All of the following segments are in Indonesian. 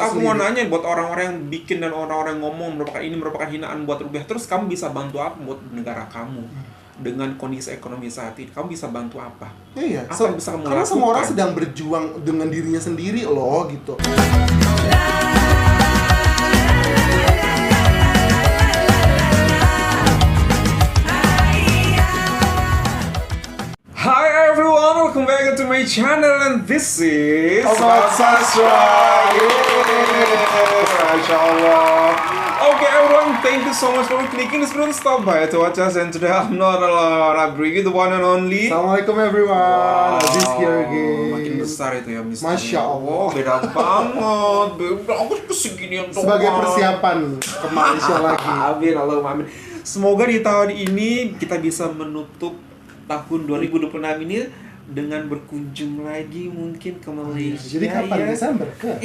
aku mau nanya buat orang-orang yang bikin dan orang-orang yang ngomong merupakan hinaan buat rupiah, terus kamu bisa bantu apa buat negara kamu? Dengan kondisi ekonomi saat ini, kamu bisa bantu apa? Iya, apa yang bisa kamu karena lakukan? semua orang sedang berjuang dengan dirinya sendiri loh gitu. Hi everyone, welcome back to my channel and this is Sobat Sastra. Masya Allah. Okay everyone, thank you so much for clicking this video to stop by to watch us, and today I'm not alone. I bring you the one and only. Assalamualaikum everyone. Aziz here again. Makin besar itu ya Mister. Masya Allah. Oh, beda banget. Aku seginian doang. Sebagai persiapan ke Malaysia lagi. Amin, Allahumma amin. Semoga di tahun ini kita bisa menutup tahun 2026 ini dengan berkunjung lagi mungkin ke Malaysia. Jadi kapan ya? Desember ke?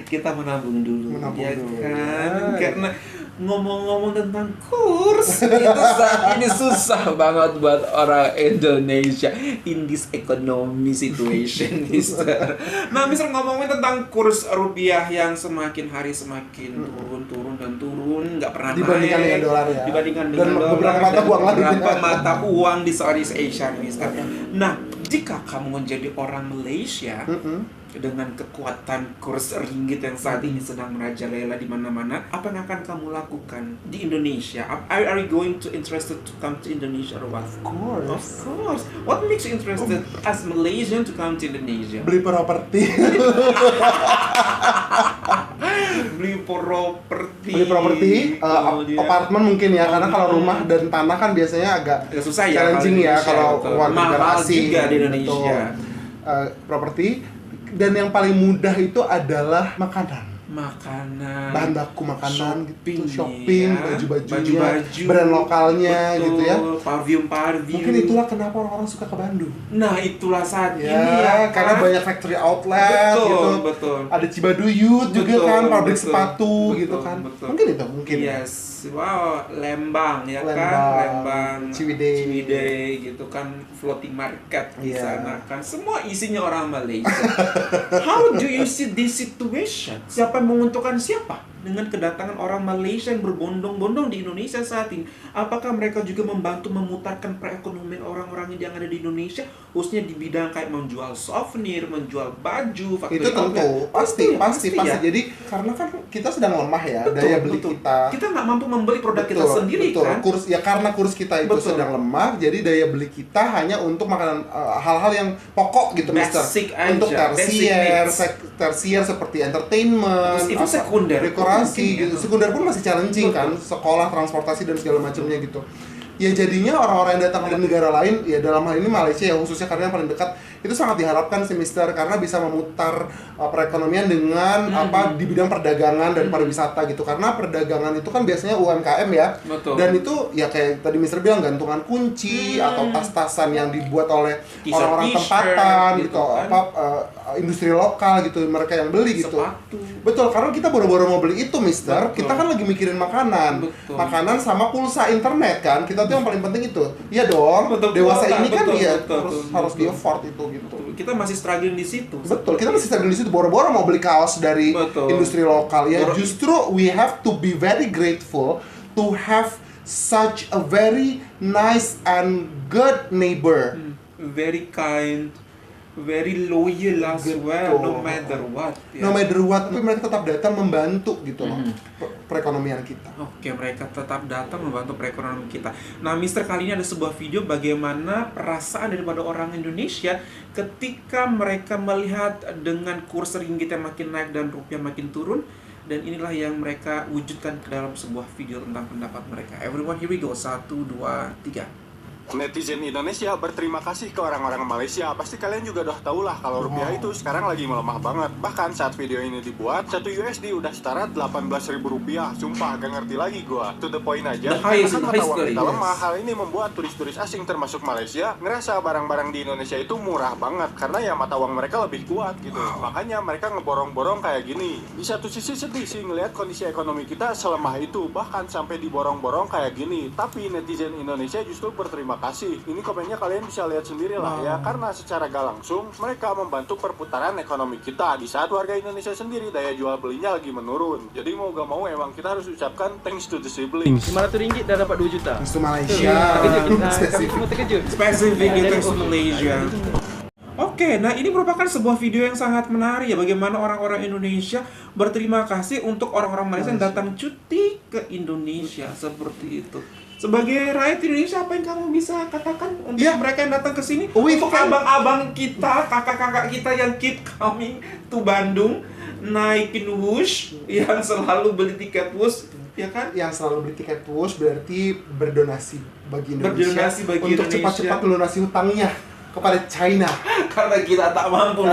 Kita menabung dulu, ya dulu. kan? Karena ngomong-ngomong tentang kurs itu saat ini susah banget buat orang Indonesia in this economy situation, Mister. Nah, Mister, ngomongin tentang kurs rupiah yang semakin hari semakin turun, nggak pernah Dibandingkan naik. dengan dolar ya. Dibandingkan Dan dengan dolar beberapa mata uang lagi. beberapa mata uang di Southeast Asia, Mister. Nah, jika kamu menjadi orang Malaysia dengan kekuatan kurs ringgit yang saat ini sedang merajalela di mana-mana, apa yang akan kamu lakukan di Indonesia? Are you going to interested to come to Indonesia or what? Of course. Of course. What makes you interested as Malaysian to come to Indonesia? Beli properti. Beli properti. Kemudian apartemen mungkin ya, karena kalau rumah dan tanah kan biasanya agak susah ya challenging ya kalau warga negara mahal asing juga di Indonesia. Properti. Dan yang paling mudah itu adalah makanan. Bahan baku makanan shopping, ya. baju-bajunya, brand lokalnya. Betul, gitu ya. Parfum. Mungkin itulah kenapa orang-orang suka ke Bandung. Nah, itulah saat ya, ini ya, karena banyak factory outlet gitu. Ada Cibaduyut juga kan, pabrik sepatu gitu kan. Mungkin itu, mungkin. Yes. Wow, Lembang ya kan, Lembang, Ciwidey gitu kan, floating market di sana kan. Semua isinya orang Malaysia. How do you see this situation? Siapa yang menguntungkan siapa dengan kedatangan orang Malaysia yang berbondong-bondong di Indonesia saat ini? Apakah mereka juga membantu memutarkan perekonomian orang-orang yang ada di Indonesia, khususnya di bidang kayak menjual souvenir, menjual baju, factory itu tentu pasti. Ya? Jadi karena kan kita sedang lemah ya, daya beli kita. Kita nggak mampu membeli produk kita sendiri kan? Karena kurs kita itu sedang lemah, jadi daya beli kita hanya untuk makanan hal-hal yang pokok gitu, Mister. Untuk tersier seperti entertainment, terus itu sekunder, dekorasi gitu. Sekunder pun masih challenging kan, sekolah, transportasi dan segala macamnya gitu. Ya jadinya orang-orang yang datang dari negara lain, ya dalam hal ini Malaysia ya khususnya karena yang paling dekat, itu sangat diharapkan sih Mister, karena bisa memutar perekonomian dengan di bidang perdagangan dan pariwisata gitu. Karena perdagangan itu kan biasanya UMKM ya. Betul. Dan itu ya kayak tadi Mister bilang, gantungan kunci atau tas-tasan yang dibuat oleh orang-orang tempatan gitu, industri lokal gitu, mereka yang beli gitu. Sepatu. Betul, karena kita boro-boro mau beli itu Mister, kita kan lagi mikirin makanan. Makanan sama pulsa internet kan. Kita tuh yang paling penting itu. Iya dong. Dewasa ini kan harus di-afford itu gitu. Kita masih struggling di situ. Betul, kita masih struggling di situ. Boro-boro mau beli kaos dari industri lokal. Ya justru we have to be very grateful to have such a very nice and good neighbor. Very kind, very loyal as well, no matter what. No matter what, tapi mereka tetap datang membantu gitu loh, perekonomian kita. Oke, mereka tetap datang membantu perekonomian kita. Nah, Mister, kali ini ada sebuah video bagaimana perasaan daripada orang Indonesia ketika mereka melihat dengan kurs ringgit yang makin naik dan rupiah makin turun. Dan inilah yang mereka wujudkan ke dalam sebuah video tentang pendapat mereka. Everyone, here we go. 1, 2, 3. Netizen Indonesia berterima kasih ke orang-orang Malaysia. Pasti kalian juga udah tahu lah kalau rupiah itu sekarang lagi melemah banget. Bahkan saat video ini dibuat, 1 USD udah setara 18.000 rupiah. Sumpah gak ngerti lagi gua. To the point aja, karena kan mata uang kita lemah. Hal ini membuat turis-turis asing termasuk Malaysia ngerasa barang-barang di Indonesia itu murah banget, karena ya mata uang mereka lebih kuat gitu. Makanya mereka ngeborong-borong kayak gini. Di satu sisi sedih sih ngelihat kondisi ekonomi kita selemah itu, bahkan sampai diborong-borong kayak gini. Tapi netizen Indonesia justru berterima berterima kasih. Ini komennya kalian bisa lihat sendiri lah ya, karena secara gak langsung mereka membantu perputaran ekonomi kita di saat warga Indonesia sendiri daya jual belinya lagi menurun. Jadi mau gak mau emang kita harus ucapkan thanks to the siblings. RM500 dah dapat 2 juta. Itu Malaysia. Kami semua terkejut. Spesifik itu Malaysia. Oke, nah ini merupakan sebuah video yang sangat menarik ya, bagaimana orang-orang Indonesia berterima kasih untuk orang-orang Malaysia yang datang cuti ke Indonesia seperti itu. Sebagai rakyat Indonesia, apa yang kamu bisa katakan untuk mereka yang datang ke sini? Untuk abang-abang kita, kakak-kakak kita yang keep coming to Bandung, naikin Wush, yang selalu beli tiket Wush, ya kan? Yang selalu beli tiket Wush berarti berdonasi bagi Indonesia, untuk cepat-cepat melunasi hutangnya kepada China. Karena kita tak mampu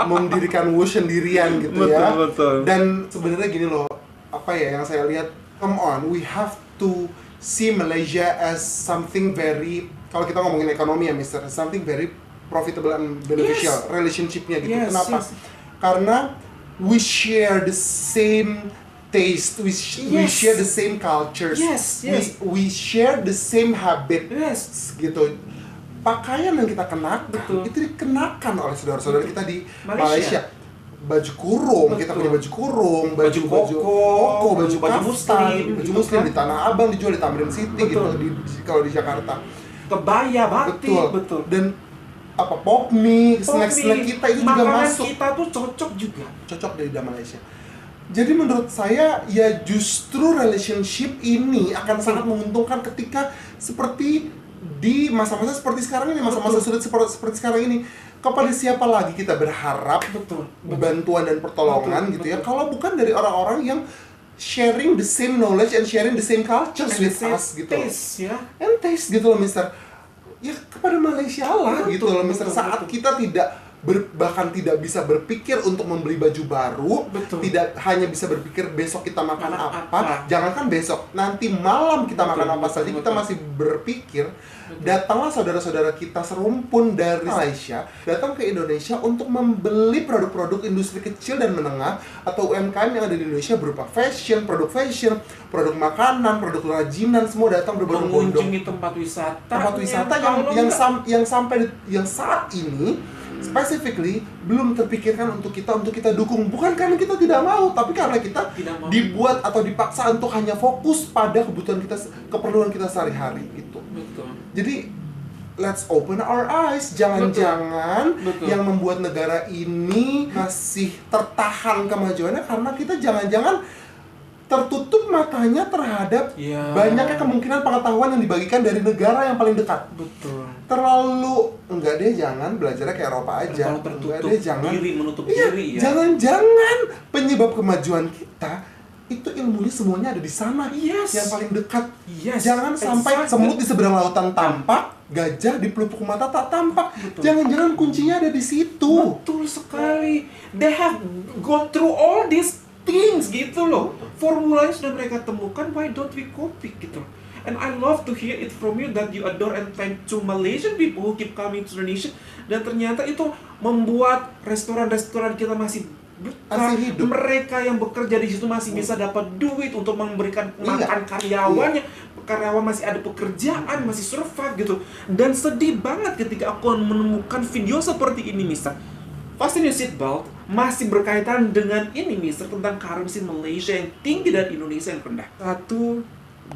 mendirikan Wush sendirian gitu. Betul. Dan sebenarnya gini loh, apa ya yang saya lihat, come on, we have to see Malaysia as something very, kalau kita ngomongin ekonomi ya Mister, something very profitable and beneficial relationship-nya gitu. Kenapa? Karena we share the same taste, we share the same cultures, we share the same habit, gitu. Pakaian yang kita kenakan itu dikenakan oleh saudara-saudara kita di Malaysia. Baju kurung, kita punya baju kurung, baju koko, baju muslim di Tanah Abang dijual di Tamrin City gitu kalau di Jakarta. Kebaya, batik, betul. Dan apa pop mie, snack kita itu juga masuk. Kita tuh cocok di lidah Malaysia. Jadi menurut saya ya justru relationship ini akan sangat menguntungkan ketika seperti di masa-masa seperti sekarang ini, masa-masa sulit seperti sekarang ini. Kepada siapa lagi kita berharap bantuan dan pertolongan gitu ya, kalau bukan dari orang-orang yang sharing the same knowledge and sharing the same cultures with us gitu. Taste gitu loh Mister. Ya kepada Malaysia lah gitu loh Mister. Saat kita bahkan tidak bisa berpikir untuk membeli baju baru, tidak hanya bisa berpikir besok kita makan apa, jangankan besok, nanti malam kita makan apa saja, kita masih berpikir. Datanglah saudara-saudara kita serumpun dari Malaysia datang ke Indonesia untuk membeli produk-produk industri kecil dan menengah atau UMKM yang ada di Indonesia berupa fashion, produk makanan, produk kerajinan, semua datang berbondong-bondong. Mengunjungi tempat wisata yang saat ini specifically belum terpikirkan untuk kita dukung, bukan karena kita tidak mau, tapi karena kita dibuat atau dipaksa untuk hanya fokus pada keperluan kita sehari-hari gitu. Jadi let's open our eyes. Jangan-jangan yang membuat negara ini masih tertahan kemajuannya karena kita jangan-jangan tertutup matanya terhadap banyaknya kemungkinan pengetahuan yang dibagikan dari negara yang paling dekat. Terlalu jangan belajarnya ke Eropa aja. Menutup diri ya. Jangan-jangan penyebab kemajuan kita itu ilmunya semuanya ada di sana, yang paling dekat. Jangan sampai semut di seberang lautan tampak, gajah di pelupuk mata tak tampak. Jangan-jangan kuncinya ada di situ. Betul sekali. They have gone through all these things gitu loh. Formulanya sudah mereka temukan, why don't we copy gitu. And I love to hear it from you that you adore and thank to Malaysian people who keep coming to Indonesia. Dan ternyata itu membuat restoran-restoran kita masih hidup. Mereka yang bekerja di situ masih bisa dapat duit untuk memberikan makan karyawannya. Karyawan masih ada pekerjaan, masih survive gitu. Dan sedih banget ketika aku menemukan video seperti ini, Mister. Fasten your seatbelt masih berkaitan dengan ini, Mister, tentang currency Malaysia yang tinggi dan Indonesia yang rendah. 1,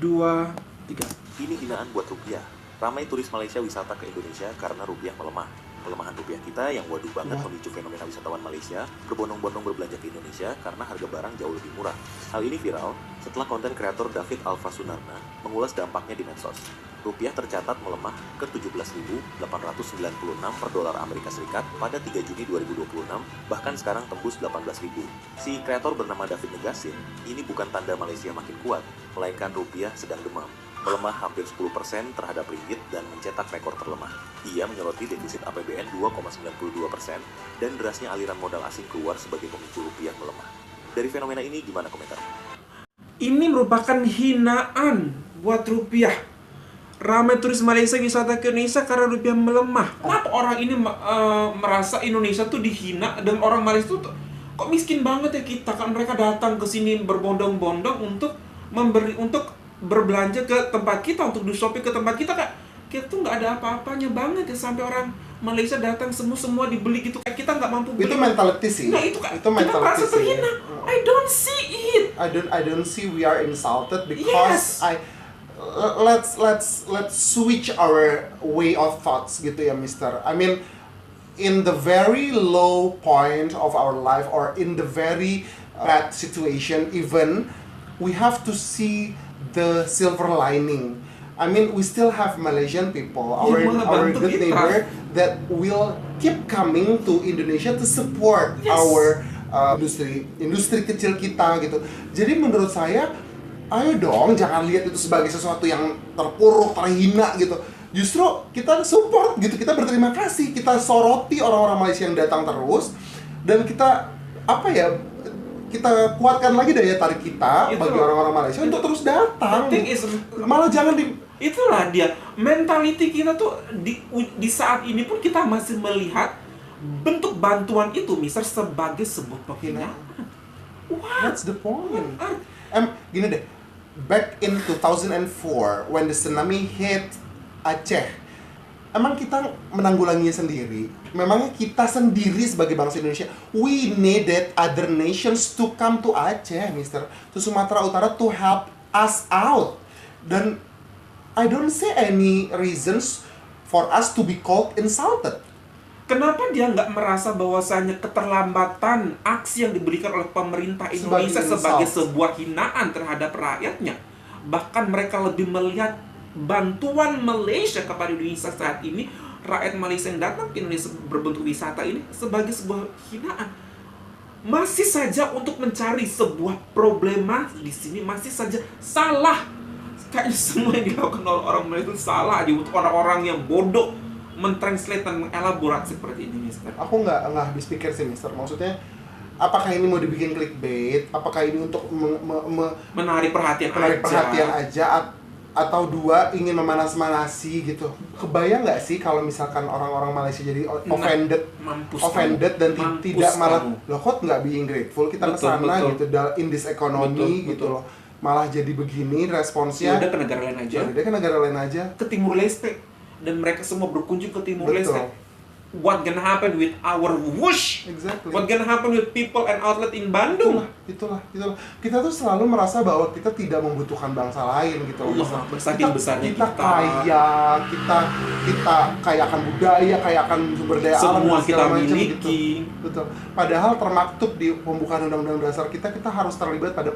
2, 3. Ini hinaan buat rupiah. Ramai turis Malaysia wisata ke Indonesia karena rupiah melemah. Pelemahan rupiah kita yang waduh banget memicu fenomena wisatawan Malaysia berbondong-bondong berbelanja ke Indonesia karena harga barang jauh lebih murah. Hal ini viral setelah konten kreator David Alfa Sunarna mengulas dampaknya di medsos. Rupiah tercatat melemah ke 17.896 per dolar Amerika Serikat pada 3 Juni 2026, bahkan sekarang tembus 18.000. Si kreator bernama David negasin, ini bukan tanda Malaysia makin kuat, melainkan rupiah sedang demam. Melemah hampir 10% terhadap ringgit dan mencetak rekor terlemah. Ia menyoroti defisit APBN 2,92% dan derasnya aliran modal asing keluar sebagai pemicu rupiah melemah. Dari fenomena ini gimana komentar? Ini merupakan hinaan buat rupiah. Ramai turis Malaysia wisata ke Indonesia karena rupiah melemah. Kenapa orang ini merasa Indonesia tuh dihina dan orang Malaysia tuh kok miskin banget ya kita? Kan mereka datang ke sini berbondong-bondong untuk berbelanja ke tempat kita, untuk di shopping ke tempat kita, Kak, kita tuh nggak ada apa-apanya banget ya, sampai orang Malaysia datang semua dibeli gitu, kayak kita nggak mampu beli. Itu mentality sih. Nah itu, Kak, itu kita merasa terhina. I don't see it. I don't see we are insulted because let's switch our way of thoughts gitu ya, Mister. I mean, in the very low point of our life or in the very bad situation, even we have to see the silver lining. I mean, we still have Malaysian people, our good neighbor that will keep coming to Indonesia to support our industri kecil kita gitu. Jadi menurut saya, ayo dong, jangan lihat itu sebagai sesuatu yang terpuruk, terhina gitu. Justru kita support gitu, kita berterima kasih, kita soroti orang-orang Malaysia yang datang terus, dan kita kita kuatkan lagi daya tarik kita bagi orang-orang Malaysia untuk terus datang. Malah jangan itulah dia mentality kita tuh di saat ini pun kita masih melihat bentuk bantuan itu, Mister, sebagai sebuah penghinaan. What's the point? Gini deh, back in 2004 when the tsunami hit Aceh, emang kita menanggulanginya sendiri? Memangnya kita sendiri sebagai bangsa Indonesia, we needed other nations to come to Aceh, Mister, to Sumatera Utara to help us out. Dan I don't see any reasons for us to be called insulted. Kenapa dia nggak merasa bahwasanya keterlambatan aksi yang diberikan oleh pemerintah Indonesia sebagai sebuah hinaan terhadap rakyatnya? Bahkan mereka lebih melihat bantuan Malaysia kepada Indonesia saat ini, rakyat Malaysia yang datang ke Indonesia berbentuk wisata ini, sebagai sebuah hinaan. Masih saja untuk mencari sebuah problema di sini masih saja salah. Kayaknya semua yang dilakukan oleh orang Malaysia itu salah aja, untuk orang-orang yang bodoh mentranslate dan mengelaborasi seperti ini, Mister. Aku nggak habis pikir sih, Mister. Maksudnya, apakah ini mau dibikin clickbait? Apakah ini untuk menarik perhatian aja? Atau dua, ingin memanas-manasi gitu? Kebayang nggak sih kalau misalkan orang-orang Malaysia jadi offended dan tidak malah, loh kok nggak being grateful, kita kesana gitu, in this economy gitu loh. Malah jadi begini responsnya. Ya udah ke negara lain aja. Ke Timur Leste. Dan mereka semua berkunjung ke Timur Leste. What gonna happen with our whoosh? Exactly. What gonna happen with people and outlet in Bandung? Itulah. Kita tuh selalu merasa bahwa kita tidak membutuhkan bangsa lain gitu loh. Saking besarnya kita kaya, kita kaya akan budaya, kaya akan sumber daya alam, semua kita miliki. Gitu. Betul. Padahal termaktub di pembukaan Undang-Undang Dasar kita harus terlibat pada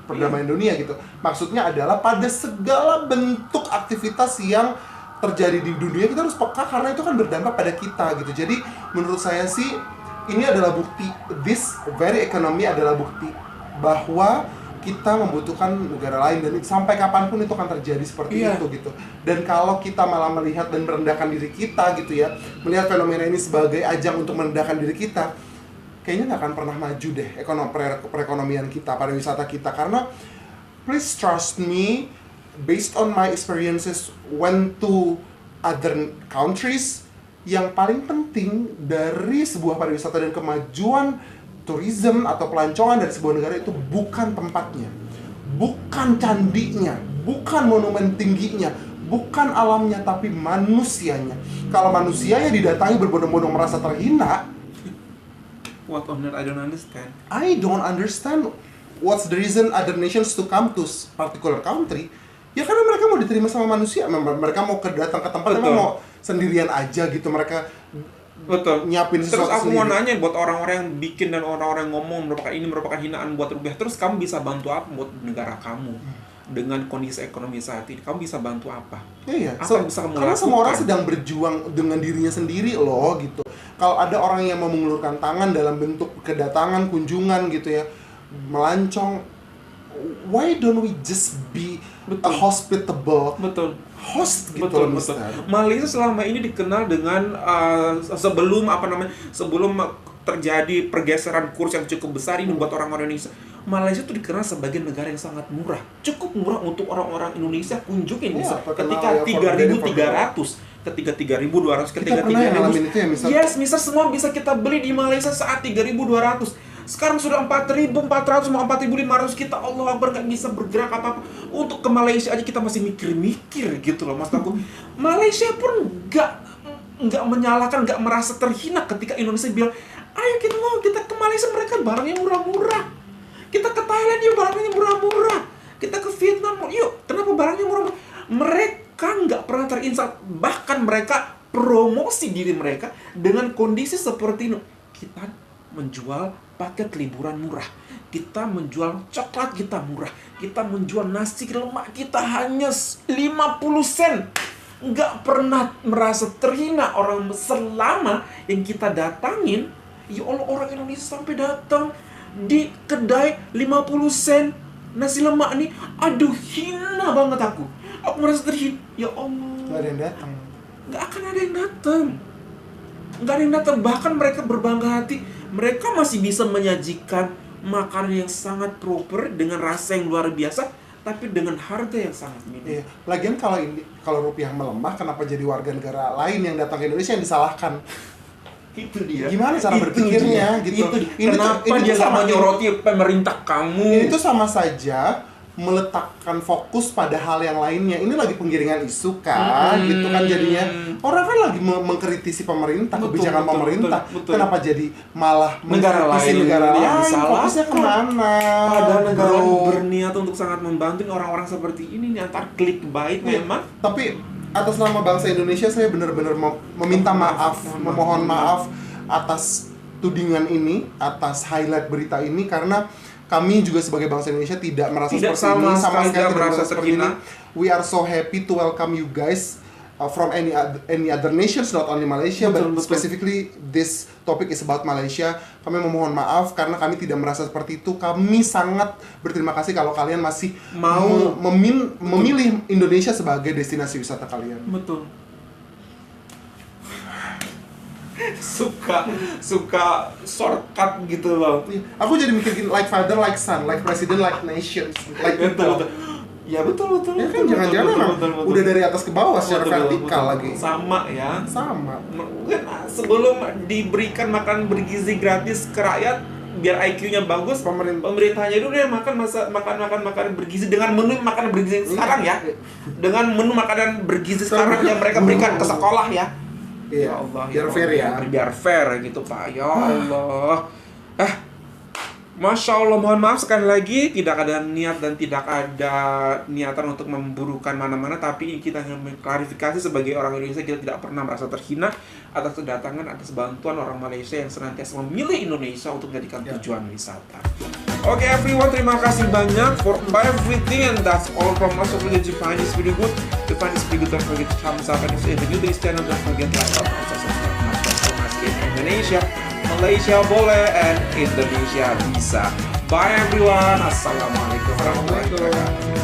perdamaian dunia gitu. Maksudnya adalah pada segala bentuk aktivitas yang terjadi di dunia, kita harus peka karena itu kan berdampak pada kita gitu. Jadi menurut saya sih ini adalah bukti, this very economy adalah bukti bahwa kita membutuhkan negara lain, dan sampai kapanpun itu akan terjadi seperti itu gitu. Dan kalau kita malah melihat dan merendahkan diri kita gitu ya, melihat fenomena ini sebagai ajang untuk merendahkan diri kita, kayaknya nggak akan pernah maju deh perekonomian kita, pariwisata kita. Karena please trust me, based on my experiences went to other countries, yang paling penting dari sebuah pariwisata dan kemajuan tourism atau pelancongan dari sebuah negara itu bukan tempatnya, bukan candinya, bukan monumen tingginya, bukan alamnya, tapi manusianya. Kalau manusianya didatangi berbondong-bondong merasa terhina, what on earth? I don't understand. I don't understand what's the reason other nations to come to particular country. Ya karena mereka mau diterima sama manusia, mereka mau datang ke tempat, memang mau sendirian aja gitu, mereka nyiapin sesuatu. Terus aku mau nanya buat orang-orang yang bikin dan orang-orang yang ngomong ini merupakan hinaan buat rupiah, terus kamu bisa bantu apa buat negara kamu? Dengan kondisi ekonomi saat ini, kamu bisa bantu apa? Iya, apa yang bisa kamu karena lakukan? semua orang sedang berjuang dengan dirinya sendiri loh gitu. Kalau ada orang yang mau mengulurkan tangan dalam bentuk kedatangan, kunjungan gitu ya, melancong, why don't we just be a hospitable host gitu loh, Mister. Malaysia selama ini dikenal dengan sebelum terjadi pergeseran kurs yang cukup besar ini buat orang-orang Indonesia, Malaysia itu dikenal sebagai negara yang sangat murah, cukup murah untuk orang-orang Indonesia kunjungin. Ketika 3.300, ketika 3.200, ketika 3.000, itu ya, Mister. Yes, Mister, semua bisa kita beli di Malaysia saat 3.200. Sekarang sudah 4.400 mau 4.500 kita Allah Akbar nggak bisa bergerak apa-apa. Untuk ke Malaysia aja kita masih mikir-mikir gitu loh Mas aku. Malaysia pun nggak menyalahkan, nggak merasa terhina ketika Indonesia bilang, ayo kita ke Malaysia, mereka barangnya murah-murah. Kita ke Thailand yuk, barangnya murah-murah. Kita ke Vietnam yuk, kenapa barangnya murah-murah? Mereka nggak pernah terinsak, bahkan mereka promosi diri mereka dengan kondisi seperti ini. Kita menjual paket liburan murah, kita menjual coklat kita murah, kita menjual nasi lemak kita hanya 50 sen. Nggak pernah merasa terhina orang selama yang kita datangin. Ya Allah, orang Indonesia sampai datang di kedai 50 sen nasi lemak nih, aduh hina banget aku merasa terhina. Ya Allah, nggak ada yang datang. Nggak akan ada yang datang. Nggak ada yang datang. Bahkan mereka berbangga hati. Mereka masih bisa menyajikan makanan yang sangat proper dengan rasa yang luar biasa, tapi dengan harga yang sangat minim. Iya. Lagian kalau rupiah melemah, kenapa jadi warga negara lain yang datang ke Indonesia yang disalahkan? Itu dia. Gimana cara berpikirnya gitu? Kenapa dia nggak menyoroti pemerintah kamu? Ini tuh sama saja meletakkan fokus pada hal yang lainnya. Ini lagi penggiringan isu kan, gitu kan jadinya. Orang kan lagi mengkritisi pemerintah, kebijakan pemerintah. Betul. Kenapa jadi malah negara mengkritisi lain negara yang lain? disalahkan? Fokusnya kemana? Padahal negara bro? berniat untuk sangat membantu orang-orang seperti ini nih, antar clickbait memang. Tapi atas nama bangsa Indonesia saya benar-benar meminta maaf, memohon maaf atas tudingan ini, atas highlight berita ini, karena kami juga sebagai bangsa Indonesia tidak merasa Tidak seperti ini, sama sekali tidak merasa seperti ini. terhina. We are so happy to welcome you guys from any other nations, not only Malaysia, Betul. but specifically this topic is about Malaysia. Kami memohon maaf karena kami tidak merasa seperti itu. Kami sangat berterima kasih kalau kalian masih mau memilih Indonesia sebagai destinasi wisata kalian. Betul. suka shortcut gitu loh. Aku jadi mikirin like father, like son, like president, like nations, like people. Ya betul. Ya kan jangan-jangan memang udah dari atas ke bawah secara vertikal lagi. Sama ya. Sama. Mungkin sebelum diberikan makan bergizi gratis ke rakyat biar IQ-nya bagus, pemerintahnya dulu yang makan bergizi dengan menu makanan bergizi sekarang ya. Dengan menu makanan bergizi sekarang yang mereka berikan ke sekolah ya. Iya, Ya Allah, biar fair ya. Biar fair gitu Pak. Ya Allah. Masya Allah, mohon maaf sekali lagi, tidak ada niat dan tidak ada niatan untuk memburukan mana-mana, tapi kita ingin mengklarifikasi sebagai orang Indonesia, kita tidak pernah merasa terhina atas kedatangan, atas bantuan orang Malaysia yang senantiasa memilih Indonesia untuk menjadikan tujuan wisata. Okay everyone, terima kasih banyak for everything, and that's all from us. So if you find this video good, don't forget to thumbs up, and if you're new to this channel, don't forget to like, comment, and subscribe to Indonesia. Malaysia boleh and Indonesia bisa. Bye everyone. Assalamualaikum warahmatullahi wabarakatuh.